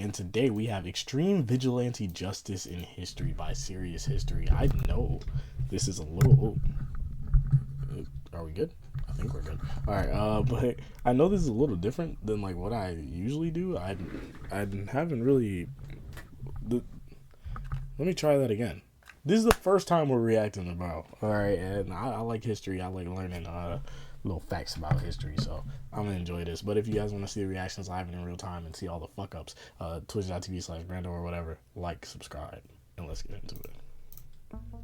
and today we have Extreme Vigilante Justice in History by Serious History. I know this is a little... Are we good? I think we're good. Alright, but I know this is a little different than like what I usually do. I haven't really... Let me try that again. This is the first time we're reacting to Bro. Alright, and I like history. I like learning little facts about history, so I'm gonna enjoy this. But if you guys want to see the reactions live and in real time and see all the fuck ups, twitch.tv/Brando or whatever, like, subscribe, and let's get into it.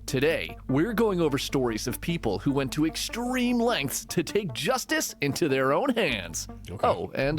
Today, we're going over stories of people who went to extreme lengths to take justice into their own hands. Okay. Oh, and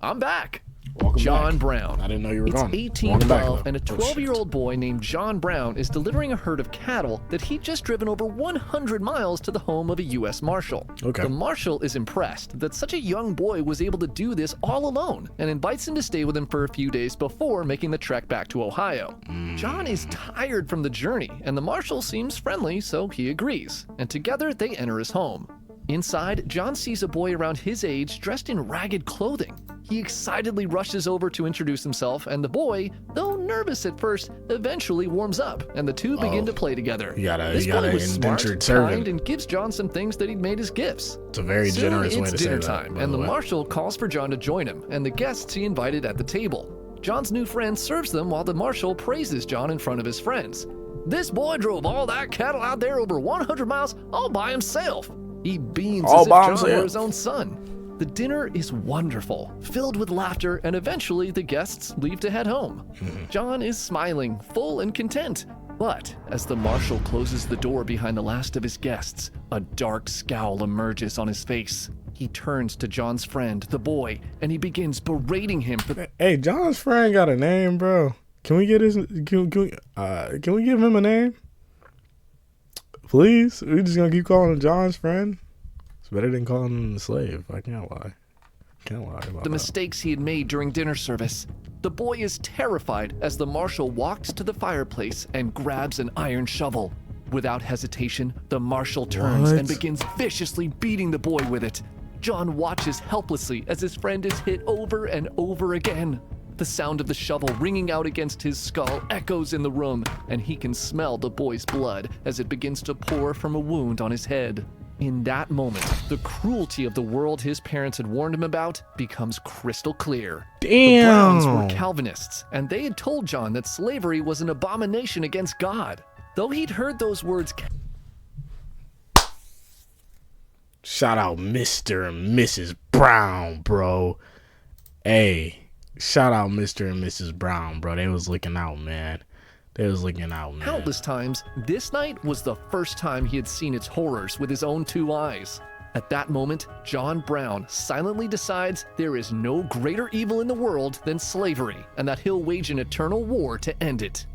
I'm back. Welcome John back. Brown. I didn't know you were It's gone. 1812, and a 12-year-old boy named John Brown is delivering a herd of cattle that he'd just driven over 100 miles to the home of a U.S. Marshal. Okay. The Marshal is impressed that such a young boy was able to do this all alone and invites him to stay with him for a few days before making the trek back to Ohio. John is tired from the journey, and the Marshal seems friendly, so he agrees, and together they enter his home. Inside, John sees a boy around his age dressed in ragged clothing. He excitedly rushes over to introduce himself, and the boy, though nervous at first, eventually warms up, and the two begin to play together. This boy was smart, kind, and gives John some things that he'd made as gifts. It's a very generous way to say that. It's dinner time, and the Marshal calls for John to join him, and the guests he invited at the table. John's new friend serves them while the Marshal praises John in front of his friends. This boy drove all that cattle out there over 100 miles all by himself. He beams as if John were his own son. The dinner is wonderful, filled with laughter, and eventually the guests leave to head home. John is smiling, full and content. But as the Marshal closes the door behind the last of his guests, a dark scowl emerges on his face. He turns to John's friend, the boy, and he begins berating him for... Hey, John's friend got a name, bro. Can we get his... Can we give him a name? Please? We're just gonna keep calling him John's friend? It's better than calling him the slave. I can't lie. Can't lie about the mistakes he had made during dinner service. The boy is terrified as the Marshal walks to the fireplace and grabs an iron shovel. Without hesitation, the Marshal turns and begins viciously beating the boy with it. John watches helplessly as his friend is hit over and over again. The sound of the shovel ringing out against his skull echoes in the room, and he can smell the boy's blood as it begins to pour from a wound on his head. In that moment, the cruelty of the world his parents had warned him about becomes crystal clear. The Browns were Calvinists, and they had told John that slavery was an abomination against God. Though he'd heard those words... Shout out Mr. and Mrs. Brown, bro. Hey. Shout out Mr. and Mrs. Brown, bro. They was looking out, man. They was looking out, man. Countless times, this night was the first time he had seen its horrors with his own two eyes. At that moment, John Brown silently decides there is no greater evil in the world than slavery, and that he'll wage an eternal war to end it.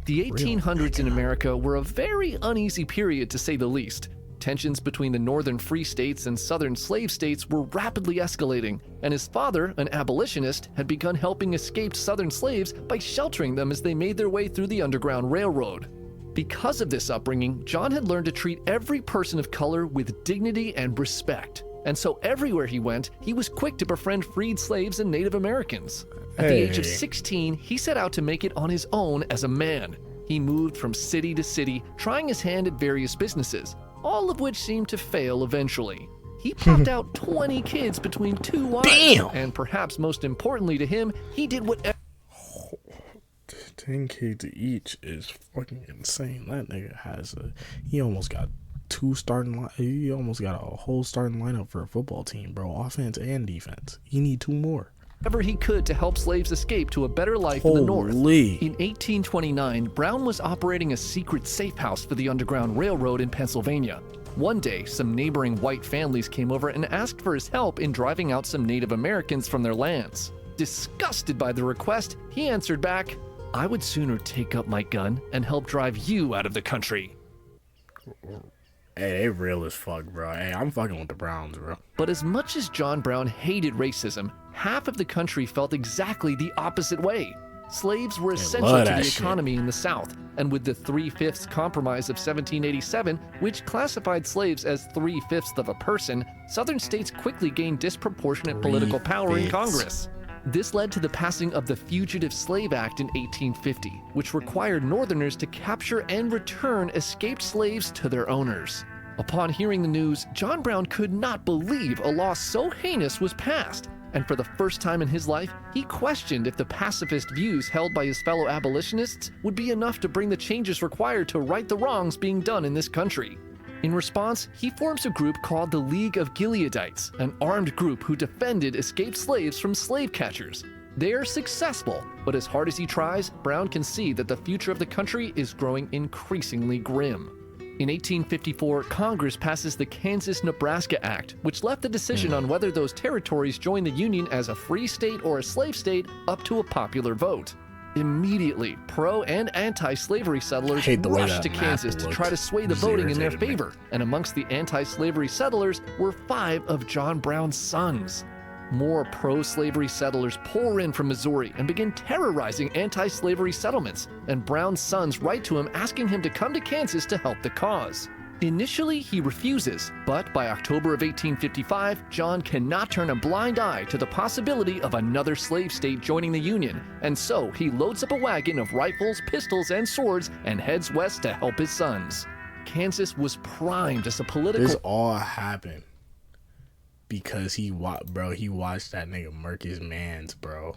The 1800s in America were a very uneasy period, to say the least. Tensions between the northern free states and southern slave states were rapidly escalating, and his father, an abolitionist, had begun helping escaped southern slaves by sheltering them as they made their way through the Underground Railroad. Because of this upbringing, John had learned to treat every person of color with dignity and respect. And so everywhere he went, he was quick to befriend freed slaves and Native Americans. At the age of 16, he set out to make it on his own as a man. He moved from city to city, trying his hand at various businesses, all of which seemed to fail eventually. He popped out 20 kids between two wives. And perhaps most importantly to him, he did what... 10 kids each is fucking insane. That nigga has he almost got he almost got a whole starting lineup for a football team, bro. Offense and defense. He need two more. Whatever he could to help slaves escape to a better life in the North. In 1829, Brown was operating a secret safe house for the Underground Railroad in Pennsylvania. One day, some neighboring white families came over and asked for his help in driving out some Native Americans from their lands. Disgusted by the request, he answered back, "I would sooner take up my gun and help drive you out of the country." Hey, they real as fuck, bro. Hey, I'm fucking with the Browns, bro. But as much as John Brown hated racism, half of the country felt exactly the opposite way. Slaves were essential to the economy in the South, and with the 3/5 Compromise of 1787, which classified slaves as 3/5 of a person, Southern states quickly gained disproportionate political power in Congress. This led to the passing of the Fugitive Slave Act in 1850, which required Northerners to capture and return escaped slaves to their owners. Upon hearing the news, John Brown could not believe a law so heinous was passed, and for the first time in his life, he questioned if the pacifist views held by his fellow abolitionists would be enough to bring the changes required to right the wrongs being done in this country. In response, he forms a group called the League of Gileadites, an armed group who defended escaped slaves from slave catchers. They are successful, but as hard as he tries, Brown can see that the future of the country is growing increasingly grim. In 1854, Congress passes the Kansas-Nebraska Act, which left the decision on whether those territories join the Union as a free state or a slave state up to a popular vote. Immediately, pro- and anti-slavery settlers rushed to Kansas to try to sway the voting in their favor, and amongst the anti-slavery settlers were 5 of John Brown's sons. More pro-slavery settlers pour in from Missouri and begin terrorizing anti-slavery settlements, and Brown's sons write to him asking him to come to Kansas to help the cause. Initially, he refuses, but by October of 1855, John cannot turn a blind eye to the possibility of another slave state joining the Union, and so he loads up a wagon of rifles, pistols, and swords and heads west to help his sons. Kansas was primed as a political... This all happened because he watched that nigga murk his mans, bro.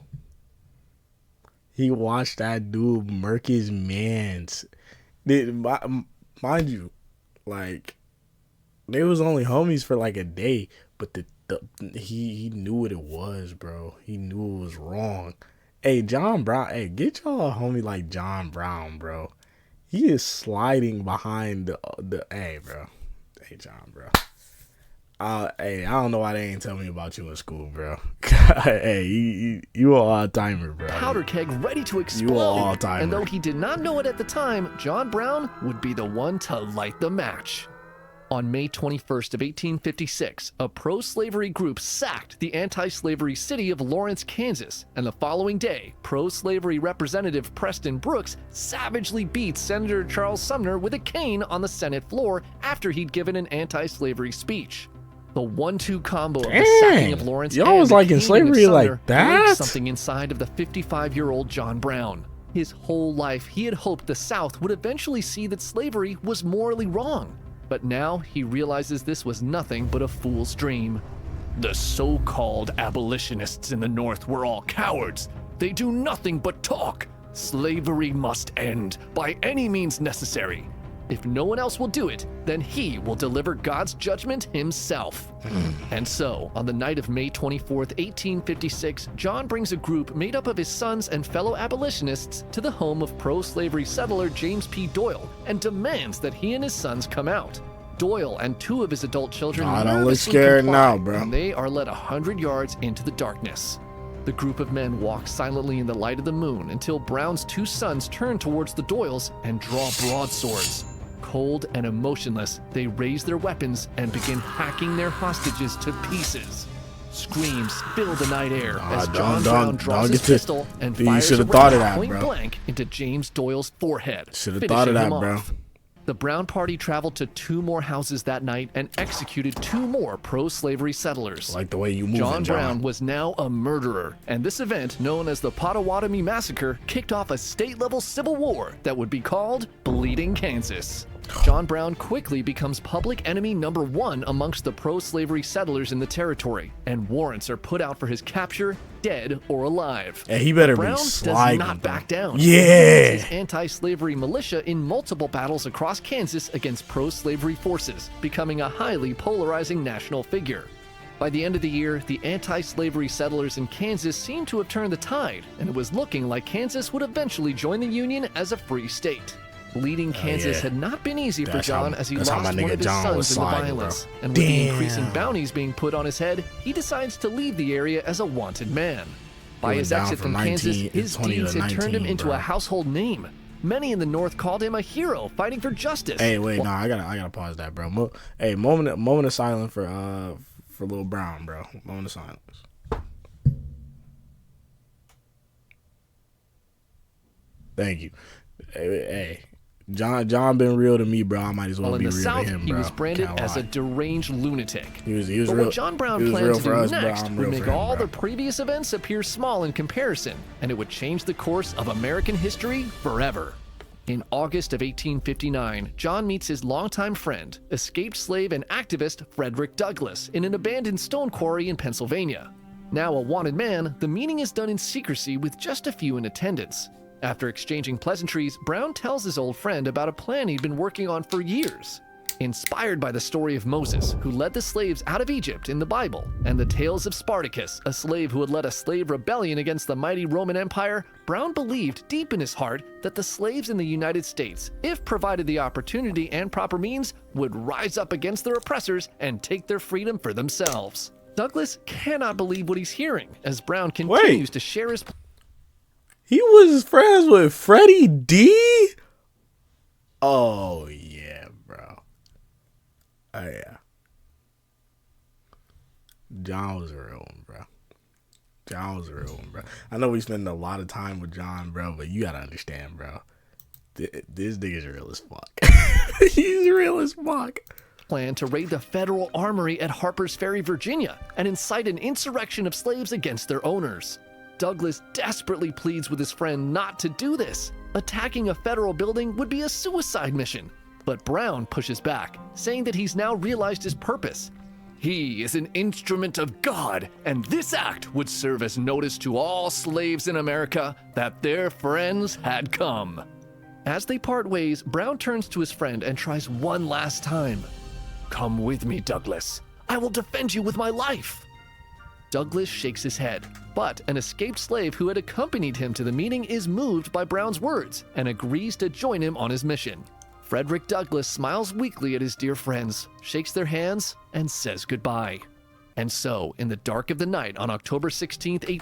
He watched that dude murk his mans. Mind you, like, they was only homies for like a day, but he knew what it was, bro. He knew it was wrong. Hey, John Brown, hey, get y'all a homie like John Brown, bro. He is sliding behind the hey, bro. Hey, John, bro. Hey, I don't know why they ain't tell me about you in school, bro. Hey, you an all-timer, bro. Powder keg ready to explode. You an all-timer. And though he did not know it at the time, John Brown would be the one to light the match. On May 21st of 1856, a pro-slavery group sacked the anti-slavery city of Lawrence, Kansas, and the following day, pro-slavery Representative Preston Brooks savagely beat Senator Charles Sumner with a cane on the Senate floor after he'd given an anti-slavery speech. The 1-2 combo of the sacking of Lawrence y'all was like in slavery like that? Something inside of the 55-year-old John Brown. His whole life, he had hoped the South would eventually see that slavery was morally wrong. But now he realizes this was nothing but a fool's dream. The so-called abolitionists in the North were all cowards. They do nothing but talk. Slavery must end by any means necessary. If no one else will do it, then he will deliver God's judgment himself. And so, on the night of May 24th, 1856, John brings a group made up of his sons and fellow abolitionists to the home of pro-slavery settler James P. Doyle and demands that he and his sons come out. Doyle and 2 of his adult children don't look scared now, bro. And they are led 100 yards into the darkness. The group of men walk silently in the light of the moon until Brown's 2 sons turn towards the Doyles and draw broadswords. Cold and emotionless, they raise their weapons and begin hacking their hostages to pieces. Screams fill the night air as John Brown draws his pistol and fires a round point blank into James Doyle's forehead, Should have thought of that, bro. The Brown party traveled to 2 more houses that night and executed 2 more pro-slavery settlers. Like the way you move, John Brown was now a murderer, and this event, known as the Pottawatomie Massacre, kicked off a state-level civil war that would be called Bleeding Kansas. John Brown quickly becomes public enemy number 1 amongst the pro-slavery settlers in the territory, and warrants are put out for his capture, dead or alive. Yeah, he better Brown be does sliding, not back down. Yeah. He leads his anti-slavery militia in multiple battles across Kansas against pro-slavery forces, becoming a highly polarizing national figure. By the end of the year, the anti-slavery settlers in Kansas seemed to have turned the tide, and it was looking like Kansas would eventually join the Union as a free state. Bleeding Kansas had not been easy for John as he lost one of his sons in the violence. And with the increasing bounties being put on his head, he decides to leave the area as a wanted man. By his exit from Kansas, his deeds had turned him into a household name. Many in the North called him a hero fighting for justice. Hey, wait, I gotta pause that, bro. Hey, moment of silence for Lil Brown, bro. Moment of silence. Thank you. Hey. John been real to me, bro. I might as well While in be the real South, to him, he bro. was branded Can't as a lie. deranged lunatic. He was But real. what John Brown He was planned real to for do us, bro. next I'm would real make for him, all bro. the previous events appear small in comparison, and it would change the course of American history forever. In August of 1859, John meets his longtime friend, escaped slave and activist Frederick Douglass, in an abandoned stone quarry in Pennsylvania. Now a wanted man, the meeting is done in secrecy with just a few in attendance. After exchanging pleasantries, Brown tells his old friend about a plan he'd been working on for years. Inspired by the story of Moses, who led the slaves out of Egypt in the Bible, and the tales of Spartacus, a slave who had led a slave rebellion against the mighty Roman Empire, Brown believed deep in his heart that the slaves in the United States, if provided the opportunity and proper means, would rise up against their oppressors and take their freedom for themselves. Douglas cannot believe what he's hearing as Brown continues to share his... He was friends with Freddie D? Oh, yeah, bro. Oh, yeah. John was a real one, bro. John was a real one, bro. I know we spend a lot of time with John, bro, but you gotta understand, bro. This nigga's real as fuck. He's real as fuck. Plan to raid the federal armory at Harper's Ferry, Virginia, and incite an insurrection of slaves against their owners. Douglas desperately pleads with his friend not to do this. Attacking a federal building would be a suicide mission. But Brown pushes back, saying that he's now realized his purpose. He is an instrument of God, and this act would serve as notice to all slaves in America that their friends had come. As they part ways, Brown turns to his friend and tries one last time. "Come with me, Douglas. I will defend you with my life." Douglas shakes his head, but an escaped slave who had accompanied him to the meeting is moved by Brown's words and agrees to join him on his mission. Frederick Douglass smiles weakly at his dear friends, shakes their hands, and says goodbye. And so, in the dark of the night on October 16th,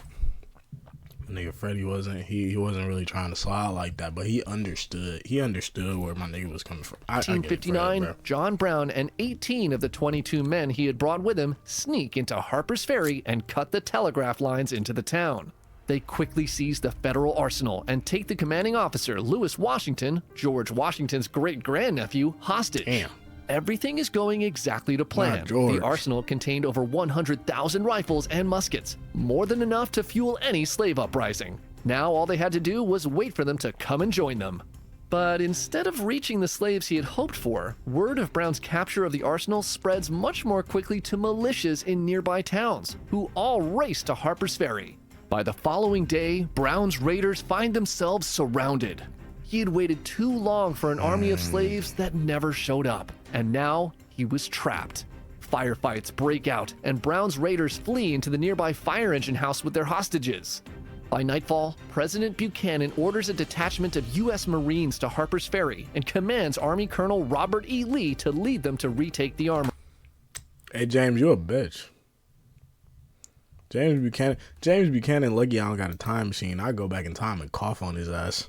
Nigga Freddie wasn't really trying to slide like that, but he understood. He understood where my nigga was coming from. I get it, 1859, Freddie, bro. John Brown and 18 of the 22 men he had brought with him sneak into Harper's Ferry and cut the telegraph lines into the town. They quickly seize the federal arsenal and take the commanding officer, Lewis Washington, George Washington's great-grandnephew, hostage. Damn. Everything is going exactly to plan. George. The arsenal contained over 100,000 rifles and muskets, more than enough to fuel any slave uprising. Now all they had to do was wait for them to come and join them. But instead of reaching the slaves he had hoped for, word of Brown's capture of the arsenal spreads much more quickly to militias in nearby towns, who all race to Harper's Ferry. By the following day, Brown's raiders find themselves surrounded. He had waited too long for an army of slaves that never showed up, and now he was trapped. Firefights break out, and Brown's raiders flee into the nearby fire engine house with their hostages. By nightfall, President Buchanan orders a detachment of U.S. Marines to Harper's Ferry and commands Army Colonel Robert E. Lee to lead them to retake the armory. Hey, James, you a bitch. James Buchanan, lucky I don't got a time machine. I go back in time and cough on his ass.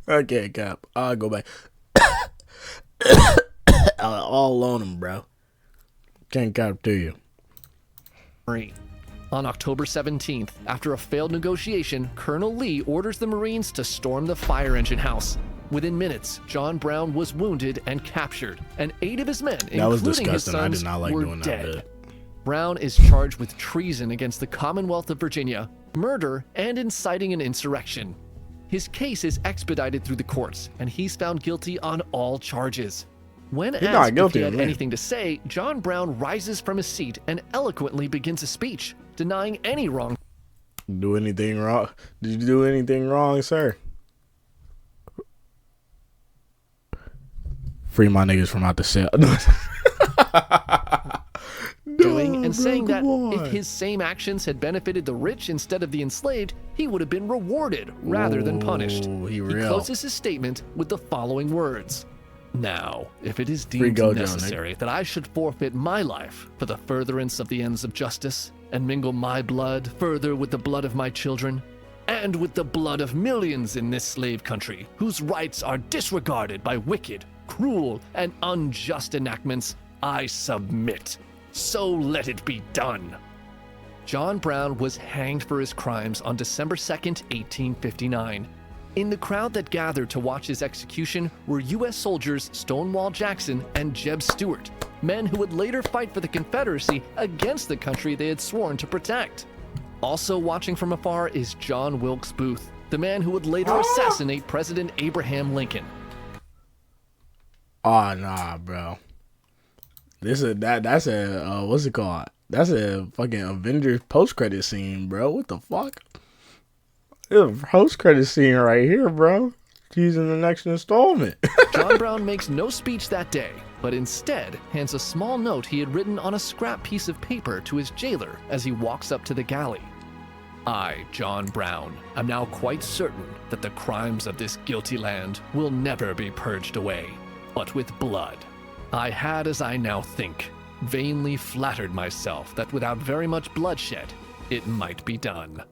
I can't cap. I'll go back. All on him, bro. Can't cap to you. On October 17th, after a failed negotiation, Colonel Lee orders the Marines to storm the fire engine house. Within minutes, John Brown was wounded and captured, and 8 of his men, That was including his disgusting. I sons, did not like were doing that dead. bit. Brown is charged with treason against the Commonwealth of Virginia, murder, and inciting an insurrection. His case is expedited through the courts, and he's found guilty on all charges. When He's not asked if guilty, he had man. anything to say, John Brown rises from his seat and eloquently begins a speech, denying any wrong. Do anything wrong? Did you do anything wrong, sir? Free my niggas from out the cell. Doing and saying that come if on. his same actions had benefited the rich instead of the enslaved, he would have been rewarded rather than punished. Ooh, he He real. closes his statement with the following words. "Now, if it is Free deemed Gojo, necessary that I should forfeit my life for the furtherance of the ends of justice, and mingle my blood further with the blood of my children, and with the blood of millions in this slave country, whose rights are disregarded by wicked, cruel, and unjust enactments, I submit. So let it be done." John Brown was hanged for his crimes on December 2nd, 1859. In the crowd that gathered to watch his execution were U.S. soldiers Stonewall Jackson and Jeb Stuart, men who would later fight for the Confederacy against the country they had sworn to protect. Also watching from afar is John Wilkes Booth, the man who would later assassinate President Abraham Lincoln. Oh, nah, bro. That's a what's it called? That's a fucking Avengers post-credit scene, bro. What the fuck? There's a post-credit scene right here, bro. He's in the next installment. John Brown makes no speech that day, but instead hands a small note he had written on a scrap piece of paper to his jailer as he walks up to the galley. I, John Brown, am now quite certain that the crimes of this guilty land will never be purged away, but with blood. I had, as I now think, vainly flattered myself that without very much bloodshed, it might be done.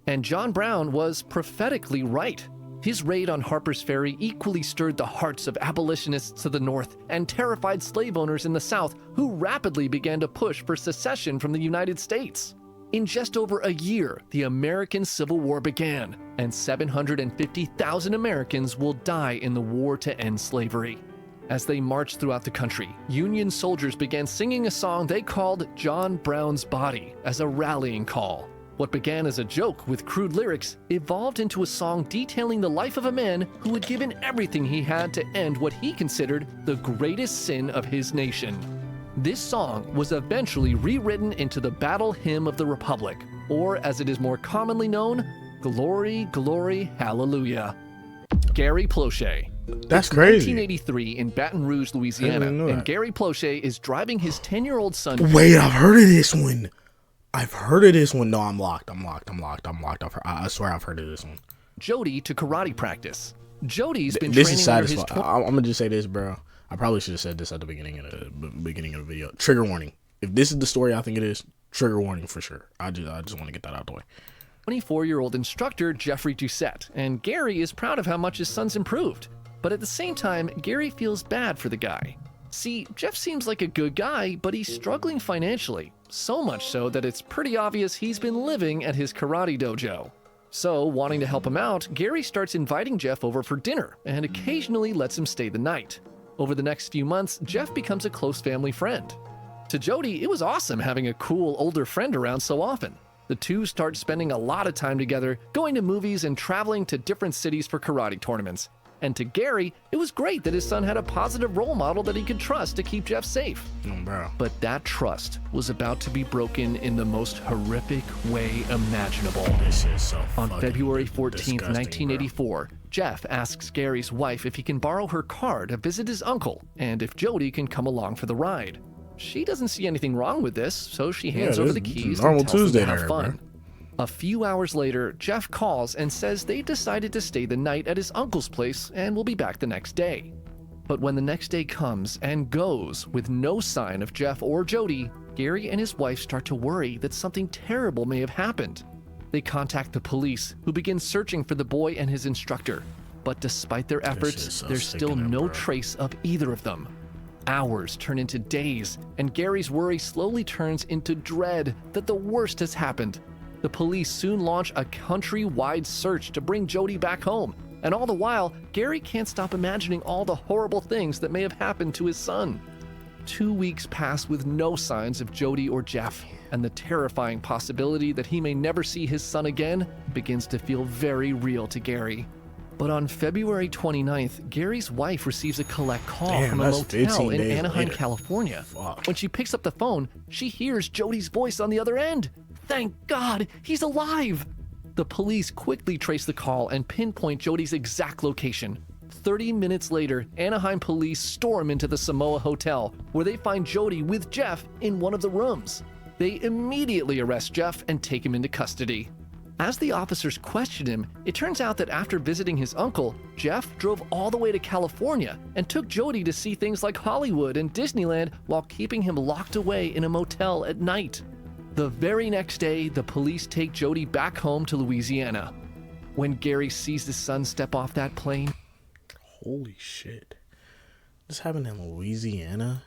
And John Brown was prophetically right. His raid on Harper's Ferry equally stirred the hearts of abolitionists to the north and terrified slave owners in the south who rapidly began to push for secession from the United States. In just over a year, the American Civil War began, and 750,000 Americans will die in the war to end slavery. As they marched throughout the country, Union soldiers began singing a song they called John Brown's Body as a rallying call. What began as a joke with crude lyrics evolved into a song detailing the life of a man who had given everything he had to end what he considered the greatest sin of his nation. This song was eventually rewritten into the Battle Hymn of the Republic, or as it is more commonly known, Glory, Glory, Hallelujah. Gary Plauché. That's crazy. 1983 in Baton Rouge, Louisiana, and Gary Plauché is driving his 10-year-old son. Wait, I've heard of this one. No, I'm locked. I swear I've heard of this one. Jody to karate practice. Jody's been this training is satisfying. I'm gonna just say this, bro. I probably should have said this at the beginning of the video. Trigger warning. If this is the story I think it is, trigger warning for sure. I just want to get that out the way. 24-year-old instructor Jeffrey Doucette, and Gary is proud of how much his son's improved. But at the same time, Gary feels bad for the guy. See, Jeff seems like a good guy, but he's struggling financially. So much so that it's pretty obvious he's been living at his karate dojo. So, wanting to help him out, Gary starts inviting Jeff over for dinner and occasionally lets him stay the night. Over the next few months, Jeff becomes a close family friend. To Jody, it was awesome having a cool older friend around so often. The two start spending a lot of time together, going to movies and traveling to different cities for karate tournaments. And to Gary, it was great that his son had a positive role model that he could trust to keep Jeff safe. Bro. But that trust was about to be broken in the most horrific way imaginable. This is so On February 14th, 1984, bro. Jeff asks Gary's wife if he can borrow her car to visit his uncle and if Jody can come along for the ride. She doesn't see anything wrong with this, so she hands over the keys normal and tells Tuesday them to have there, fun. bro. A few hours later, Jeff calls and says they decided to stay the night at his uncle's place and will be back the next day. But when the next day comes and goes with no sign of Jeff or Jody, Gary and his wife start to worry that something terrible may have happened. They contact the police, who begin searching for the boy and his instructor. But despite their efforts, there's still no trace of either of them. Hours turn into days, and Gary's worry slowly turns into dread that the worst has happened. The police soon launch a countrywide search to bring Jody back home, and all the while, Gary can't stop imagining all the horrible things that may have happened to his son. 2 weeks pass with no signs of Jody or Jeff, and the terrifying possibility that he may never see his son again begins to feel very real to Gary. But on February 29th, Gary's wife receives a collect call from a motel in Anaheim, California. When she picks up the phone, she hears Jody's voice on the other end. Thank God, he's alive! The police quickly trace the call and pinpoint Jody's exact location. 30 minutes later, Anaheim police storm into the Samoa Hotel, where they find Jody with Jeff in one of the rooms. They immediately arrest Jeff and take him into custody. As the officers question him, it turns out that after visiting his uncle, Jeff drove all the way to California and took Jody to see things like Hollywood and Disneyland while keeping him locked away in a motel at night. The very next day, the police take Jody back home to Louisiana. When Gary sees his son step off that plane... Holy shit. This happened in Louisiana?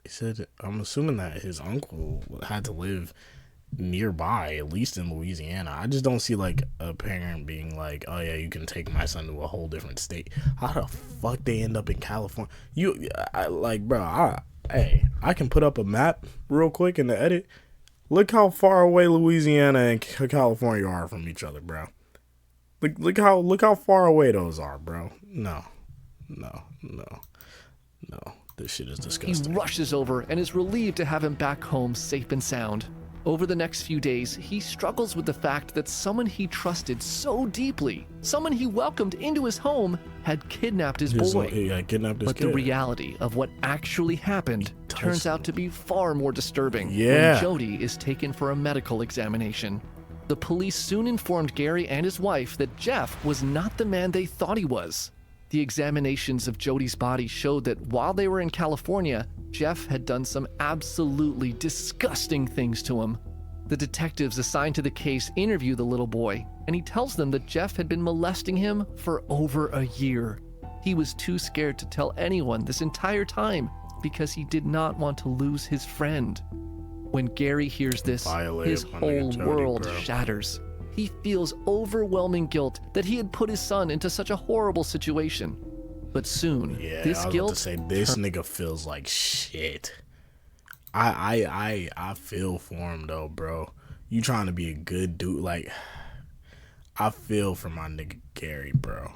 He said, I'm assuming that his uncle had to live nearby, at least in Louisiana. I just don't see like a parent being like, oh yeah, you can take my son to a whole different state. How the fuck they end up in California? Hey, I can put up a map real quick in the edit. Look how far away Louisiana and California are from each other, bro. Look how far away those are, bro. No. This shit is disgusting. He rushes over and is relieved to have him back home safe and sound. Over the next few days, he struggles with the fact that someone he trusted so deeply, someone he welcomed into his home, had kidnapped his boy. But the reality of what actually happened turns out to be far more disturbing when Jody is taken for a medical examination. The police soon informed Gary and his wife that Jeff was not the man they thought he was. The examinations of Jody's body showed that while they were in California, Jeff had done some absolutely disgusting things to him. The detectives assigned to the case interview the little boy, and he tells them that Jeff had been molesting him for over a year. He was too scared to tell anyone this entire time because he did not want to lose his friend. When Gary hears this, his whole world shatters. He feels overwhelming guilt that he had put his son into such a horrible situation. But soon, this guilt... This nigga feels like shit. I feel for him though, bro. You trying to be a good dude. Like, I feel for my nigga Gary, bro.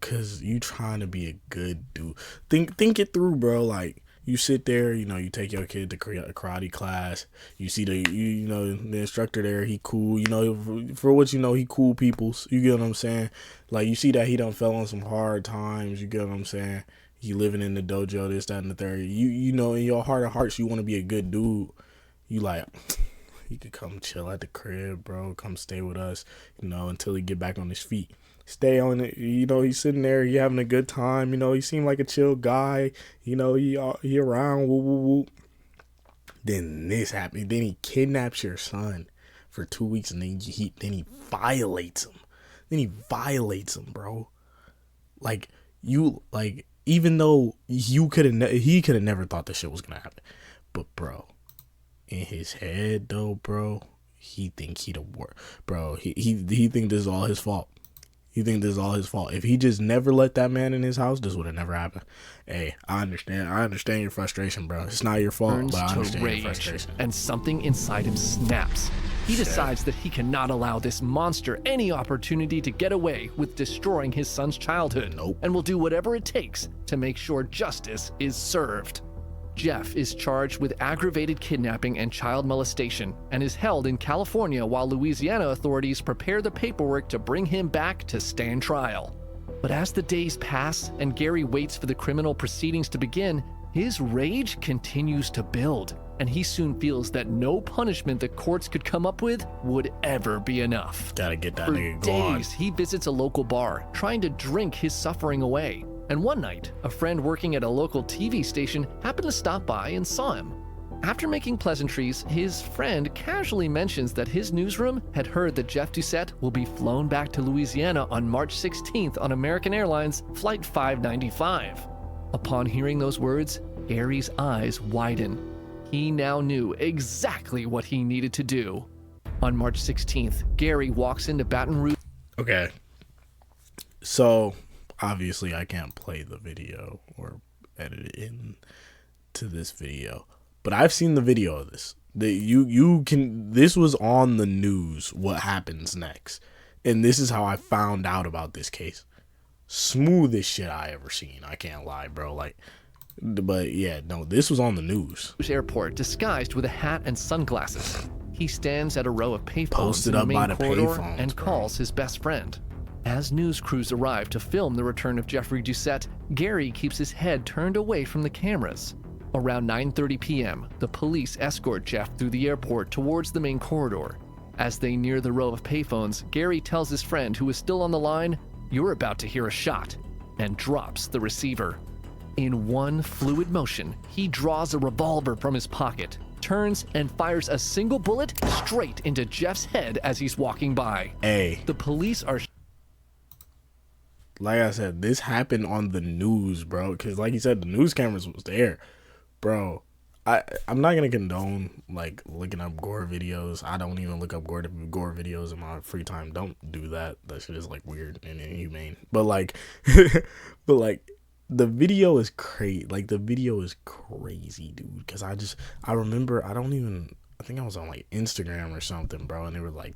Cause you trying to be a good dude. Think it through, bro. Like, you sit there, you know, you take your kid to karate class. You see the instructor there, he cool. You know, for what you know, he cool peoples. You get what I'm saying? Like, you see that he done fell on some hard times. You get what I'm saying? He living in the dojo, this, that, and the third. You know, in your heart of hearts, you want to be a good dude. You like, he could come chill at the crib, bro. Come stay with us, you know, until he get back on his feet. Stay on it, you know, he's sitting there, he having a good time, you know, he seemed like a chill guy, you know, he around, woo, woo, woo. Then this happened, then he kidnaps your son for 2 weeks, and then he violates him, bro. Like, even though he could have never thought this shit was gonna happen, but bro, in his head though, bro, he think he the worst, bro. He think this is all his fault. If he just never let that man in his house, this would have never happened. Hey, I understand your frustration, bro. It's not your fault, but I understand your frustration. And something inside him snaps. He decides that he cannot allow this monster any opportunity to get away with destroying his son's childhood. And will do whatever it takes to make sure justice is served. Jeff is charged with aggravated kidnapping and child molestation and is held in California while Louisiana authorities prepare the paperwork to bring him back to stand trial. But as the days pass and Gary waits for the criminal proceedings to begin, his rage continues to build, and he soon feels that no punishment the courts could come up with would ever be enough. Gotta get that nigga gone. For days, he visits a local bar, trying to drink his suffering away. And one night, a friend working at a local TV station happened to stop by and saw him. After making pleasantries, his friend casually mentions that his newsroom had heard that Jeff Doucette will be flown back to Louisiana on March 16th on American Airlines Flight 595. Upon hearing those words, Gary's eyes widen. He now knew exactly what he needed to do. On March 16th, Gary walks into Baton Rouge. Okay. So... obviously, I can't play the video or edit it into this video, but I've seen the video of this. This was on the news, what happens next, and this is how I found out about this case. Smoothest shit I ever seen. I can't lie, bro. But yeah, no, this was on the news. Airport, disguised with a hat and sunglasses. He stands at a row of payphones Posted in up the by main the corridor payphones, and bro. calls his best friend. As news crews arrive to film the return of Jeffrey Doucette, Gary keeps his head turned away from the cameras. Around 9:30 p.m., the police escort Jeff through the airport towards the main corridor. As they near the row of payphones, Gary tells his friend, who is still on the line, "You're about to hear a shot," and drops the receiver. In one fluid motion, he draws a revolver from his pocket, turns and fires a single bullet straight into Jeff's head as he's walking by. Hey. The police are... Like I said, this happened on the news, bro. Because like you said, the news cameras was there. Bro, I'm not gonna condone like looking up gore videos. I don't even look up gore videos in my free time. Don't do that. That shit is like weird and inhumane. But like, but like, the video is crazy. Like the video is crazy, dude. Because I remember I think I was on like Instagram or something, bro, and they were like,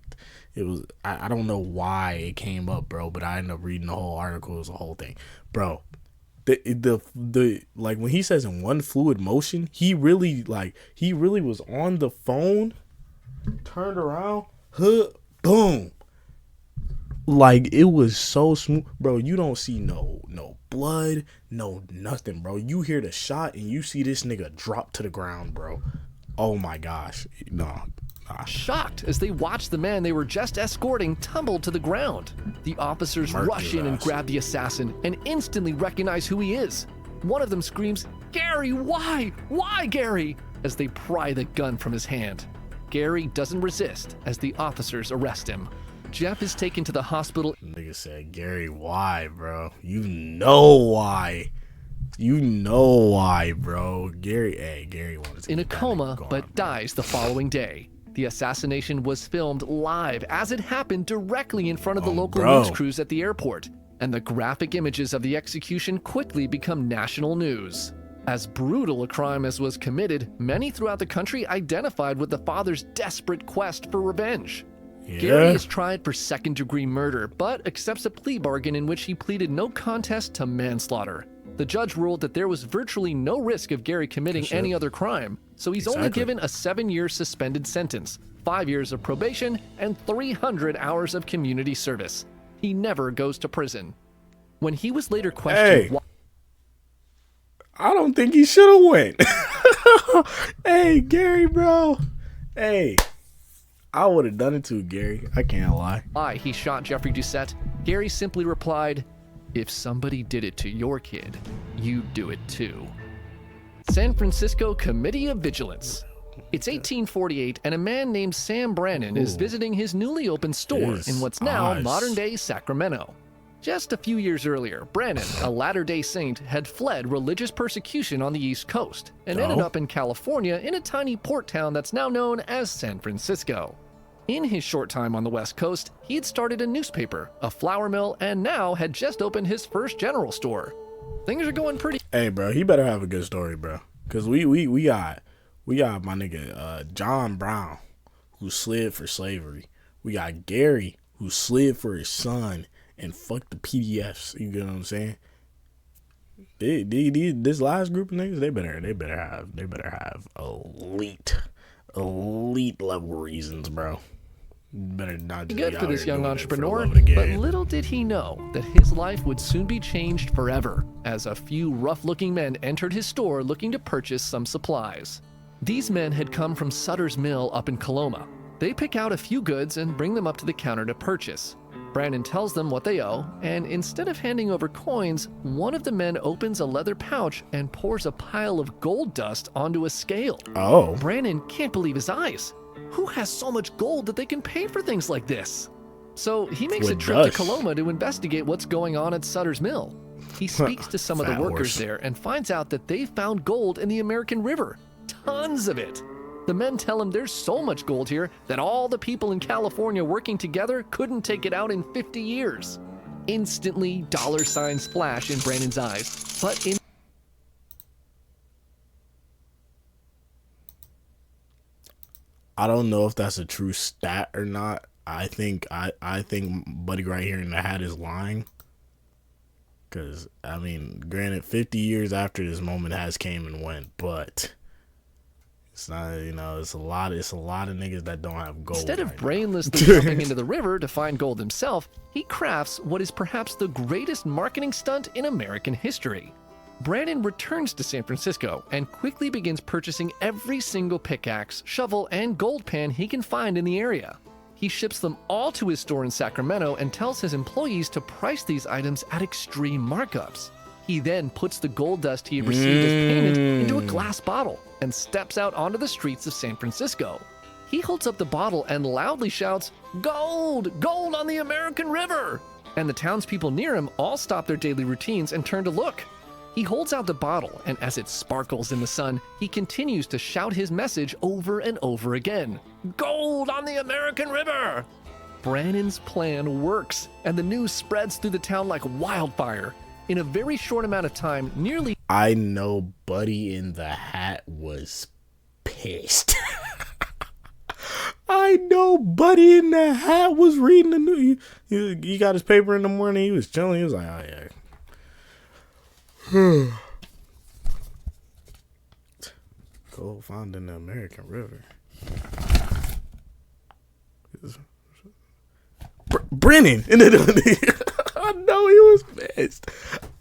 I don't know why it came up, bro, but I ended up reading the whole article. It was the whole thing, bro. The like when he says in one fluid motion, he really was on the phone, turned around, boom. Like it was so smooth, bro. You don't see no blood, no nothing, bro. You hear the shot and you see this nigga drop to the ground, bro. Oh my gosh, no. Shocked as they watched the man they were just escorting tumble to the ground. The officers rush in and grab the assassin and instantly recognize who he is. One of them screams, "Gary, why? Why, Gary?" as they pry the gun from his hand. Gary doesn't resist as the officers arrest him. Jeff is taken to the hospital. Nigga said, "Gary, why, bro? You know why. You know why, bro." Gary wanted to in a coma, but dies the following day. The assassination was filmed live as it happened directly in front of the local news crews at the airport, and the graphic images of the execution quickly become national news. As brutal a crime as was committed, many throughout the country identified with the father's desperate quest for revenge. Yeah. Gary is tried for second-degree murder, but accepts a plea bargain in which he pleaded no contest to manslaughter. The judge ruled that there was virtually no risk of Gary committing any other crime, so he's only given a 7-year suspended sentence, 5 years of probation, and 300 hours of community service. He never goes to prison. When he was later questioned, I don't think he should have went. Hey, Gary, bro. Hey, I would have done it too, Gary. I can't lie. Why he shot Jeffrey Doucette, Gary simply replied, "If somebody did it to your kid, you do it too." San Francisco Committee of Vigilance. It's 1848, and a man named Sam Brannon is visiting his newly opened store in what's now modern-day Sacramento. Just a few years earlier, Brannon, a Latter-day Saint, had fled religious persecution on the East Coast and ended up in California in a tiny port town that's now known as San Francisco. In his short time on the West Coast, he had started a newspaper, a flour mill, and now had just opened his first general store. Things are going pretty. Hey, bro, he better have a good story, bro. Cause we got my nigga John Brown, who slid for slavery. We got Gary, who slid for his son and fucked the PDFs. You get what I'm saying? This last group of niggas, they better have elite level reasons, bro. Better not just good be for out this here young doing it entrepreneur, for the love of the but game. little did he know that his life would soon be changed forever as a few rough-looking men entered his store looking to purchase some supplies. These men had come from Sutter's Mill up in Coloma. They pick out a few goods and bring them up to the counter to purchase. Brandon tells them what they owe, and instead of handing over coins, one of the men opens a leather pouch and pours a pile of gold dust onto a scale. Oh. Brandon can't believe his eyes. Who has so much gold that they can pay for things like this? So he makes a trip to Coloma to investigate what's going on at Sutter's Mill. He speaks to some of the workers there and finds out that they found gold in the American River. Tons of it. The men tell him there's so much gold here that all the people in California working together couldn't take it out in 50 years. Instantly, dollar signs flash in Brandon's eyes, but in I don't know if that's a true stat or not. I think Buddy right here in the hat is lying. Cause I mean, granted, 50 years after this moment has came and went, but it's not, it's a lot of niggas that don't have gold. Instead of right brainlessly jumping into the river to find gold himself, he crafts what is perhaps the greatest marketing stunt in American history. Brandon returns to San Francisco and quickly begins purchasing every single pickaxe, shovel, and gold pan he can find in the area. He ships them all to his store in Sacramento and tells his employees to price these items at extreme markups. He then puts the gold dust he had received as payment into a glass bottle and steps out onto the streets of San Francisco. He holds up the bottle and loudly shouts, "Gold! Gold on the American River!" And the townspeople near him all stop their daily routines and turn to look. He holds out the bottle, and as it sparkles in the sun, he continues to shout his message over and over again. Gold on the American River! Brannon's plan works, and the news spreads through the town like wildfire. In a very short amount of time, nearly... I know Buddy in the Hat was pissed. I know Buddy in the Hat was reading the news. He got his paper in the morning. He was chilling. He was like, oh, yeah. Gold found in the American River. Brennan. I know he was pissed.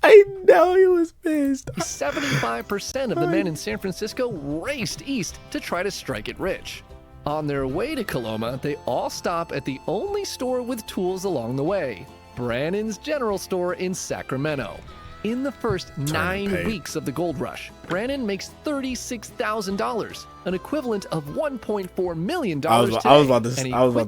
I know he was pissed. 75% of the men in San Francisco raced east to try to strike it rich. On their way to Coloma, they all stop at the only store with tools along the way, Brannon's General Store in Sacramento. In the first 9 weeks of the gold rush, Brannon makes $36,000, an equivalent of $1.4 million today. I was about to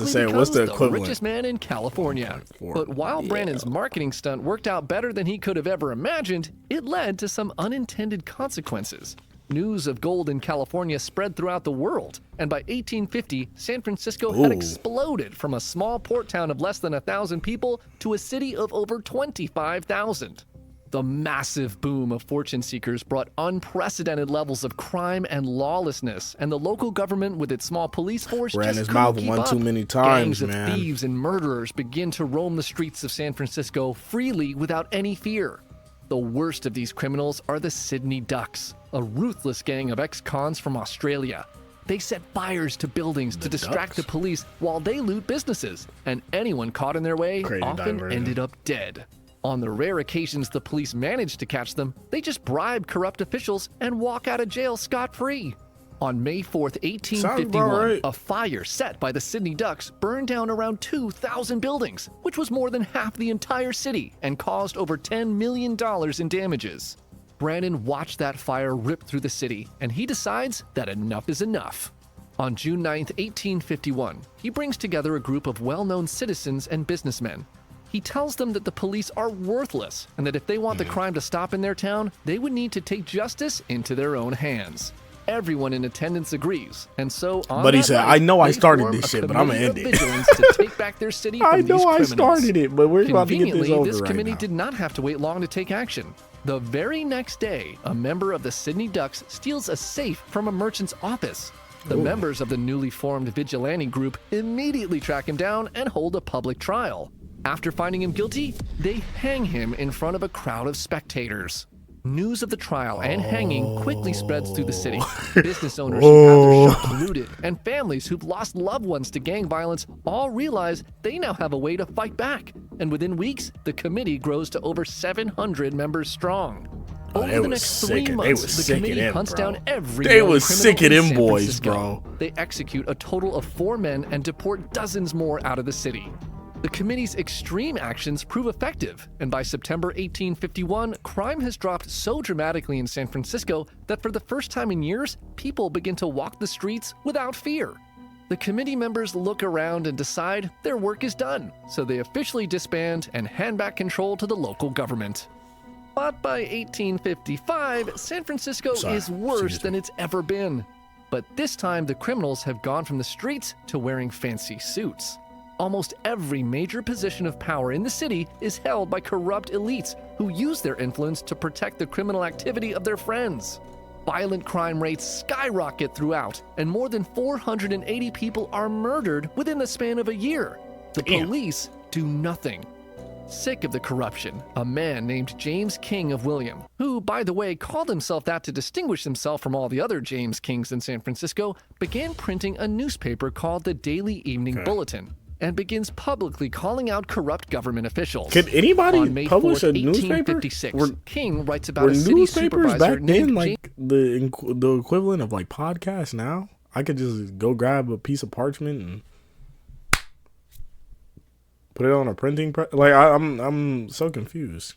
say, what's the equivalent? The richest man in California. But while Brannon's marketing stunt worked out better than he could have ever imagined, it led to some unintended consequences. News of gold in California spread throughout the world, and by 1850, San Francisco had exploded from a small port town of less than 1,000 people to a city of over 25,000. The massive boom of fortune seekers brought unprecedented levels of crime and lawlessness, and the local government with its small police force ran just his couldn't mouth keep one up. too many times, Gangs of man. thieves and murderers begin to roam the streets of San Francisco freely without any fear. The worst of these criminals are the Sydney Ducks, a ruthless gang of ex-cons from Australia. They set fires to buildings to distract the police while they loot businesses, and anyone caught in their way often ended up dead. On the rare occasions the police managed to catch them, they just bribe corrupt officials and walk out of jail scot-free. On May 4th, 1851, a fire set by the Sydney Ducks burned down around 2,000 buildings, which was more than half the entire city and caused over $10 million in damages. Brannon watched that fire rip through the city, and he decides that enough is enough. On June 9, 1851, he brings together a group of well-known citizens and businessmen. He tells them that the police are worthless, and that if they want the crime to stop in their town, they would need to take justice into their own hands. Everyone in attendance agrees, and so on But he said, I know I started this shit, but I'm gonna end it. to take back their city from I know these I criminals. started it, but we're about to get this over this right committee now. did not have to wait long to take action. The very next day, a member of the Sydney Ducks steals a safe from a merchant's office. The members of the newly formed vigilante group immediately track him down and hold a public trial. After finding him guilty, they hang him in front of a crowd of spectators. News of the trial and hanging quickly spreads through the city. Business owners who have their shops looted and families who've lost loved ones to gang violence all realize they now have a way to fight back. And within weeks, the committee grows to over 700 members strong. Over the next 3 months, the committee hunts down every They was criminal sick of in them San boys, Francisco. bro. They execute a total of 4 men and deport dozens more out of the city. The committee's extreme actions prove effective, and by September 1851, crime has dropped so dramatically in San Francisco that for the first time in years, people begin to walk the streets without fear. The committee members look around and decide their work is done, so they officially disband and hand back control to the local government. But by 1855, San Francisco is worse than it's ever been. But this time, the criminals have gone from the streets to wearing fancy suits. Almost every major position of power in the city is held by corrupt elites who use their influence to protect the criminal activity of their friends. Violent crime rates skyrocket throughout, and more than 480 people are murdered within the span of a year. The police do nothing. Sick of the corruption, a man named James King of William, who, by the way, called himself that to distinguish himself from all the other James Kings in San Francisco, began printing a newspaper called the Daily Evening Bulletin, and begins publicly calling out corrupt government officials. Could anybody On May publish 4th, a newspaper? 1856, King writes about Were a city newspapers supervisor back named then like the equivalent of like podcasts now? I could just go grab a piece of parchment and put it on a printing press. Like I'm so confused.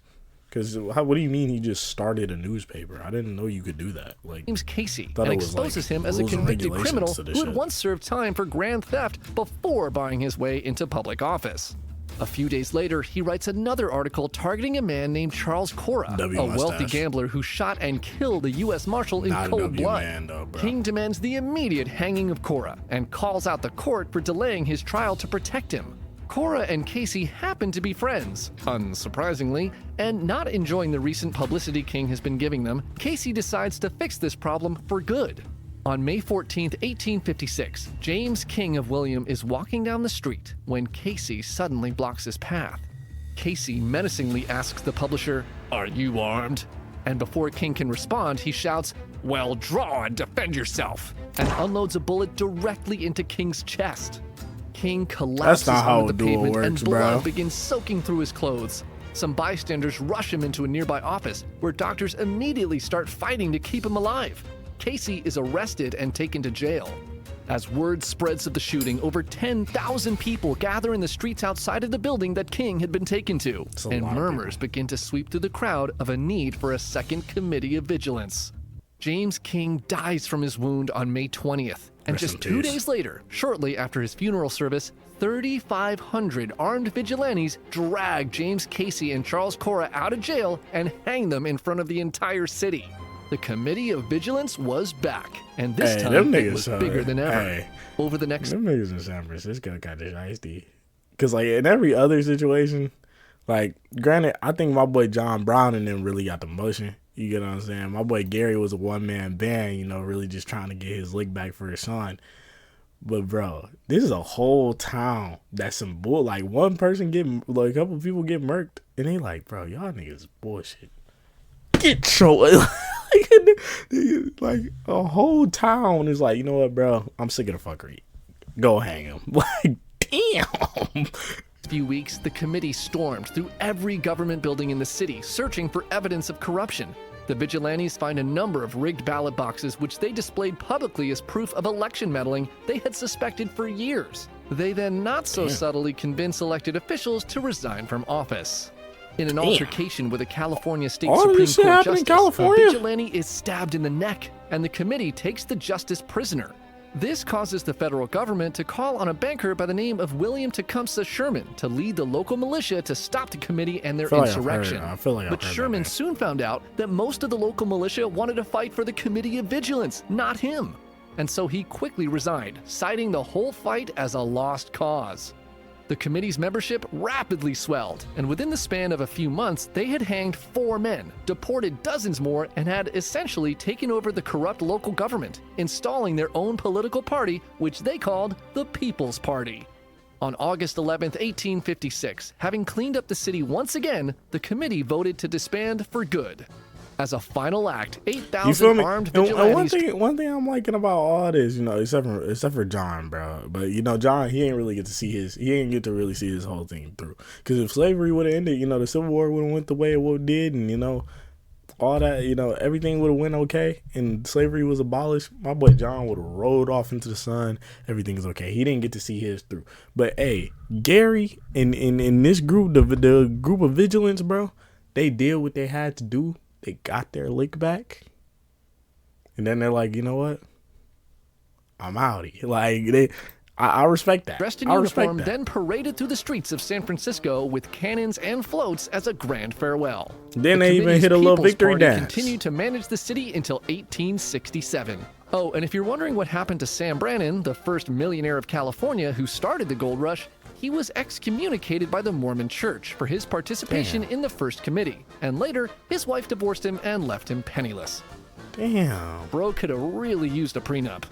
Because what do you mean he just started a newspaper? I didn't know you could do that. Like James Casey, thought and it was, exposes like, him as a rules and convicted regulations criminal to this who had shit. once served time for grand theft before buying his way into public office. A few days later, he writes another article targeting a man named Charles Cora, W a mustache. wealthy gambler who shot and killed a U.S. Marshal in Not a cold W blood. man, though, bro. King demands the immediate hanging of Cora and calls out the court for delaying his trial to protect him. Cora and Casey happen to be friends, unsurprisingly, and not enjoying the recent publicity King has been giving them, Casey decides to fix this problem for good. On May 14, 1856, James King of William is walking down the street when Casey suddenly blocks his path. Casey menacingly asks the publisher, "Are you armed?" And before King can respond, he shouts, "Well, draw and defend yourself," and unloads a bullet directly into King's chest. King collapses not how onto the a duel pavement and works, blood bro. begins soaking through his clothes. Some bystanders rush him into a nearby office, where doctors immediately start fighting to keep him alive. Casey is arrested and taken to jail. As word spreads of the shooting, over 10,000 people gather in the streets outside of the building that King had been taken to, That's a and lot of murmurs begin to sweep through the crowd of a need for a second committee of vigilance. James King dies from his wound on May 20th, and Rest just in 2 peace. days later, shortly after his funeral service, 3,500 armed vigilantes drag James Casey and Charles Cora out of jail and hang them in front of the entire city. The Committee of Vigilance was back, and this Hey, time them it niggas, was bigger than ever. hey. Over the next Them niggas in San Francisco kind of shiesty. Because, like, in every other situation, like, granted, I think my boy John Brown and them really got the motion. You get what I'm saying? My boy Gary was a one-man band, you know, really just trying to get his lick back for his son. But, bro, this is a whole town that's some bull. Like, one person like, a couple people get murked, and they like, bro, y'all niggas is bullshit. Get your... like, a whole town is like, you know what, bro? I'm sick of the fuckery. Go hang him. Like, damn. few weeks, the committee stormed through every government building in the city, searching for evidence of corruption. The vigilantes find a number of rigged ballot boxes, which they displayed publicly as proof of election meddling they had suspected for years. They then not so subtly convince elected officials to resign from office. In an altercation with a California State All of Supreme this shit Court happened in justice, a California? vigilante is stabbed in the neck, and the committee takes the justice prisoner. This causes the federal government to call on a banker by the name of William Tecumseh Sherman to lead the local militia to stop the committee and their insurrection. I feel like I've But heard Sherman that. soon found out that most of the local militia wanted to fight for the Committee of Vigilance, not him. And so he quickly resigned, citing the whole fight as a lost cause. The committee's membership rapidly swelled, and within the span of a few months, they had hanged 4 men, deported dozens more, and had essentially taken over the corrupt local government, installing their own political party, which they called the People's Party. On August 11, 1856, having cleaned up the city once again, the committee voted to disband for good. As a final act, You feel 8,000 me? armed And vigilantes... one thing I'm liking about all this, you know, except for John, bro. But you know, John, he ain't really get to see he ain't get to really see his whole thing through. Because if slavery would have ended, you know, the Civil War would have went the way it did, and you know, all that, you know, everything would have went okay, and slavery was abolished. My boy John would have rolled off into the sun. Everything is okay. He didn't get to see his through. But hey, Gary in this group, the group of vigilance, bro, they did what they had to do. They got their lick back, and then they're like, you know what? I'm outie. Like I respect that. dressed in I respect uniform, that. then paraded through the streets of San Francisco with cannons and floats as a grand farewell. Then The they even committee's hit a little People's victory Party dance. continued to manage the city until 1867. Oh, and if you're wondering what happened to Sam Brannan, the first millionaire of California who started the gold rush, he was excommunicated by the Mormon Church for his participation in the first committee, and later his wife divorced him and left him penniless. Damn, Bro could have really used a prenup.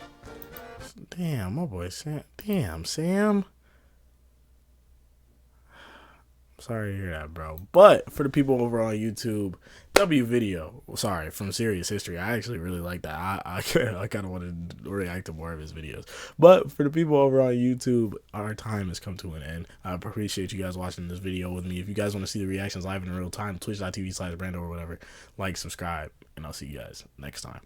damn, my boy Sam. Damn, Sam. Sorry to hear that, bro. But for the people over on YouTube, W video, sorry, from Serious History. I actually really like that. I kind of wanted to react to more of his videos. But for the people over on YouTube, our time has come to an end. I appreciate you guys watching this video with me. If you guys want to see the reactions live in real time, twitch.tv/Brando or whatever, like, subscribe, and I'll see you guys next time.